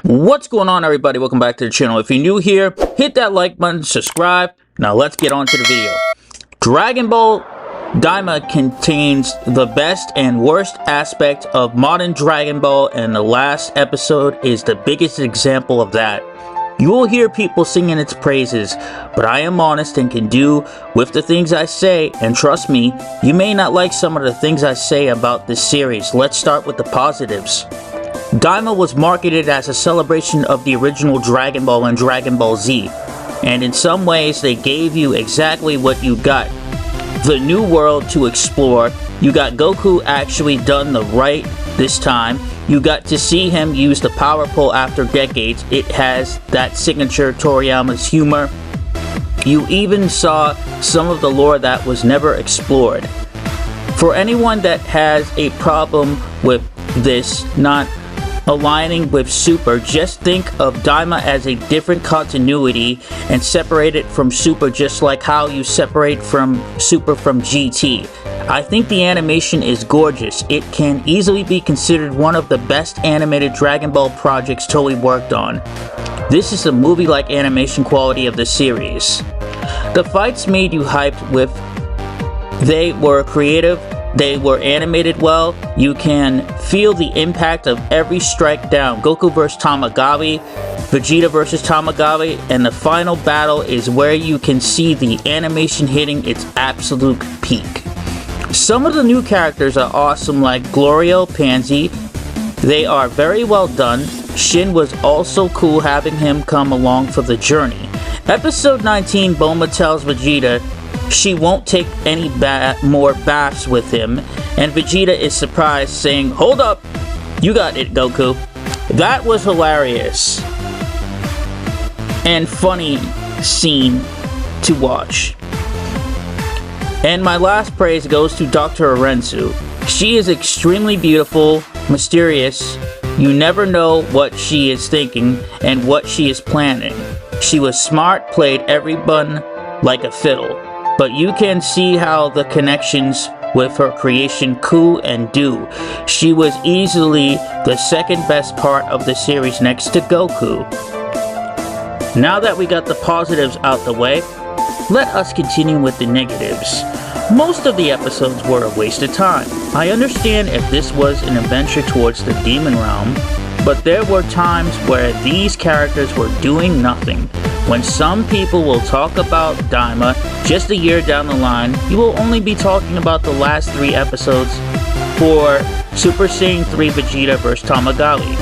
What's going on, everybody? Welcome back to the channel. If you're new here, hit that like button, subscribe. Now let's get on to the video. Dragon Ball Daima contains the best and worst aspect of modern Dragon Ball, and the last episode is the biggest example of that. You will hear people singing its praises, but I am honest and can do with the things I say, and trust me, you may not like some of the things I say about this series. Let's start with the positives. Daima was marketed as a celebration of the original Dragon Ball and Dragon Ball Z, and in some ways they gave you exactly what you got. The new world to explore. You got Goku actually done the right this time. You got to see him use the power pole after decades. It has that signature Toriyama's humor. You even saw some of the lore that was never explored. For anyone that has a problem with this not aligning with Super, just think of Daima as a different continuity and separate it from Super, just like how you separate from Super from GT. I think the animation is gorgeous. It can easily be considered one of the best animated Dragon Ball projects Toei worked on. This is the movie-like animation quality of the series. The fights made you hyped with. They were creative. They were animated well. You can feel the impact of every strike down. Goku vs. Tamagawi, Vegeta vs. Tamagawi, and the final battle is where you can see the animation hitting its absolute peak. Some of the new characters are awesome, like Glorio, Pansy. They are very well done. Shin was also cool having him come along for the journey. Episode 19, Bulma tells Vegeta she won't take any more baths with him, and Vegeta is surprised, saying, "Hold up, you got it, Goku." That was hilarious and funny scene to watch. And my last praise goes to Dr. Arenzu. She is extremely beautiful, mysterious. You never know what she is thinking and what she is planning. She was smart, played everyone like a fiddle. But you can see how the connections with her creation Ku and Du. She was easily the second best part of the series next to Goku. Now that we got the positives out the way, let us continue with the negatives. Most of the episodes were a waste of time. I understand if this was an adventure towards the demon realm, but there were times where these characters were doing nothing. When some people will talk about Daima just a year down the line, you will only be talking about the last 3 episodes for Super Saiyan 3 Vegeta vs. Tamagawi.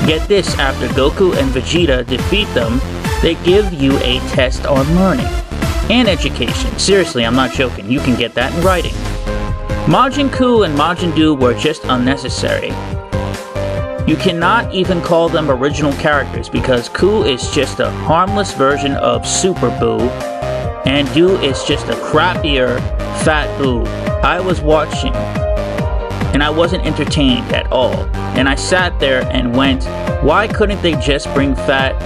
Get this, after Goku and Vegeta defeat them, they give you a test on learning and education. Seriously, I'm not joking, you can get that in writing. Majin Ku and Majin Du were just unnecessary. You cannot even call them original characters because Ku is just a harmless version of Super Boo, and Du is just a crappier Fat Boo. I was watching, and I wasn't entertained at all. And I sat there and went, why couldn't they just bring Fat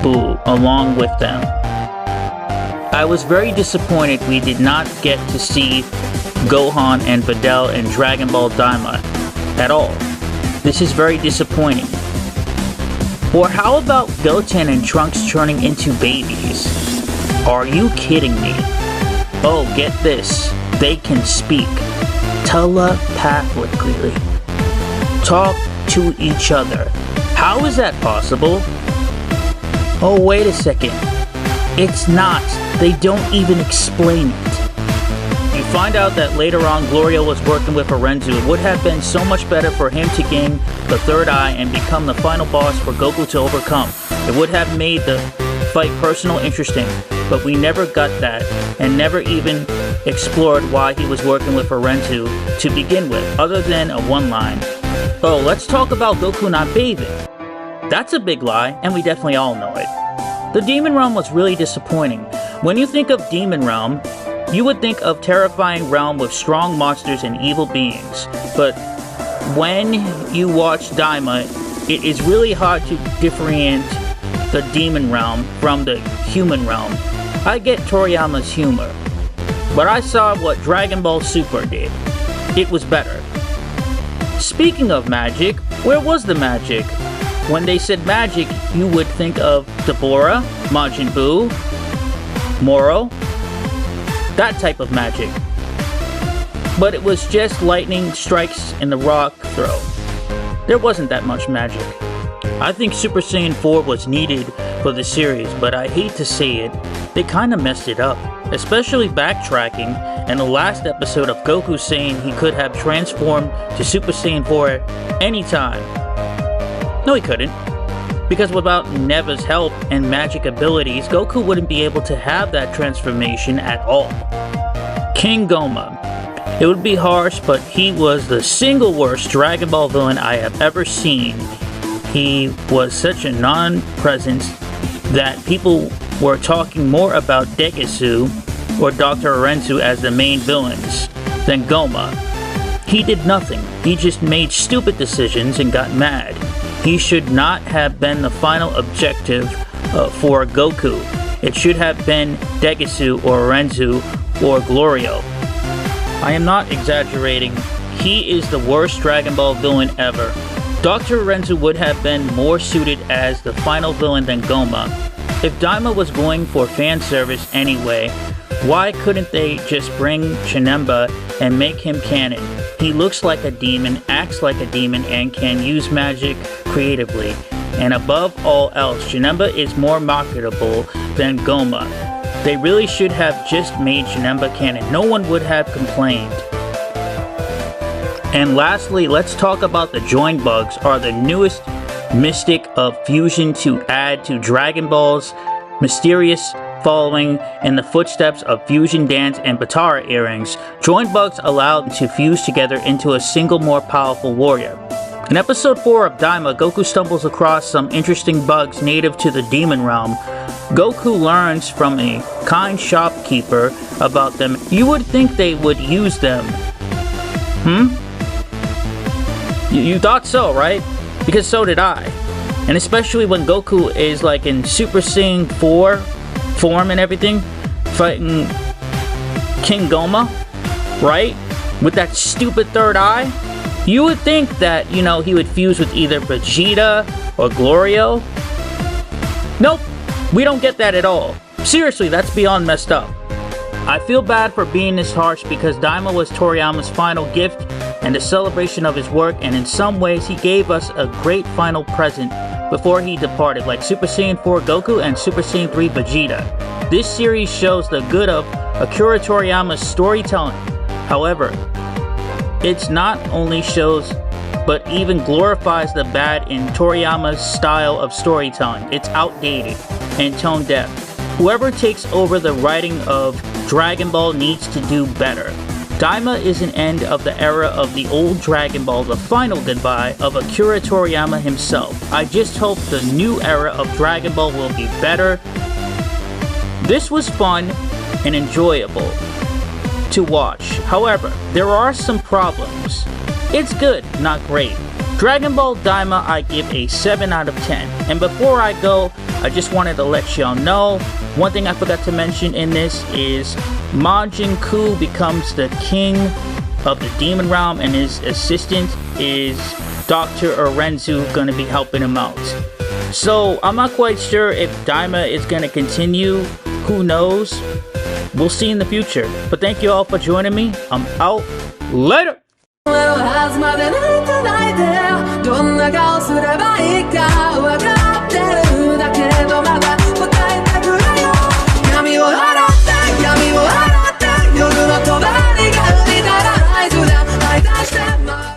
Boo along with them? I was very disappointed we did not get to see Gohan and Videl in Dragon Ball Daima at all. This is very disappointing. Or how about Goten and Trunks turning into babies? Are you kidding me? Oh, get this. They can speak telepathically. Talk to each other. How is that possible? Oh, wait a second. It's not. They don't even explain it. You find out that later on Glorio was working with Arenzu. It would have been so much better for him to gain the third eye and become the final boss for Goku to overcome. It would have made the fight personal interesting, but we never got that and never even explored why he was working with Arenzu to begin with, other than a one-line. Oh, let's talk about Goku not bathing. That's a big lie, and we definitely all know it. The Demon Realm was really disappointing. When you think of Demon Realm, you would think of terrifying realm with strong monsters and evil beings, but when you watch Daima, it is really hard to differentiate the demon realm from the human realm. I get Toriyama's humor, but I saw what Dragon Ball Super did. It was better. Speaking of magic, where was the magic? When they said magic, you would think of Deborah, Majin Buu, Moro, that type of magic. But it was just lightning strikes and the rock throw. There wasn't that much magic. I think Super Saiyan 4 was needed for the series, but I hate to say it, they kinda messed it up. Especially backtracking in the last episode of Goku saying he could have transformed to Super Saiyan 4 anytime. No, he couldn't. Because without Neva's help and magic abilities, Goku wouldn't be able to have that transformation at all. King Goma. It would be harsh, but he was the single worst Dragon Ball villain I have ever seen. He was such a non-presence that people were talking more about Degisu or Dr. Orenzu as the main villains than Goma. He did nothing. He just made stupid decisions and got mad. He should not have been the final objective for Goku. It should have been Degisu or Orenzu or Glorio. I am not exaggerating. He is the worst Dragon Ball villain ever. Dr. Orenzu would have been more suited as the final villain than Goma. If Daima was going for fan service anyway, why couldn't they just bring Janemba and make him canon? He looks like a demon, acts like a demon, and can use magic creatively. And above all else, Janemba is more marketable than Goma. They really should have just made Janemba canon. No one would have complained. And lastly, let's talk about the join bugs, are the newest mystic of fusion to add to Dragon Ball's mysterious following in the footsteps of Fusion Dance and Batara earrings. Join bugs allow them to fuse together into a single more powerful warrior. In episode 4 of Daima, Goku stumbles across some interesting bugs native to the demon realm. Goku learns from a kind shopkeeper about them. You would think they would use them. You thought so, right? Because so did I. And especially when Goku is like in Super Saiyan 4 form and everything, fighting King Goma, right? With that stupid third eye. You would think that, you know, he would fuse with either Vegeta or Glorio. Nope, we don't get that at all. Seriously, that's beyond messed up. I feel bad for being this harsh because Daima was Toriyama's final gift and a celebration of his work, and in some ways he gave us a great final present before he departed, like Super Saiyan 4 Goku and Super Saiyan 3 Vegeta. This series shows the good of Akira Toriyama's storytelling. However, it not only shows but even glorifies the bad in Toriyama's style of storytelling. It's outdated and tone deaf. Whoever takes over the writing of Dragon Ball needs to do better. Daima is an end of the era of the old Dragon Ball, the final goodbye of Akira Toriyama himself. I just hope the new era of Dragon Ball will be better. This was fun and enjoyable to watch. However, there are some problems. It's good, not great. Dragon Ball Daima I give a 7 out of 10. And before I go, I just wanted to let y'all know, one thing I forgot to mention in this is Majin Buu becomes the king of the demon realm and his assistant is Dr. Orenzu going to be helping him out. So I'm not quite sure if Daima is going to continue. Who knows? We'll see in the future. But thank you all for joining me. I'm out. Later!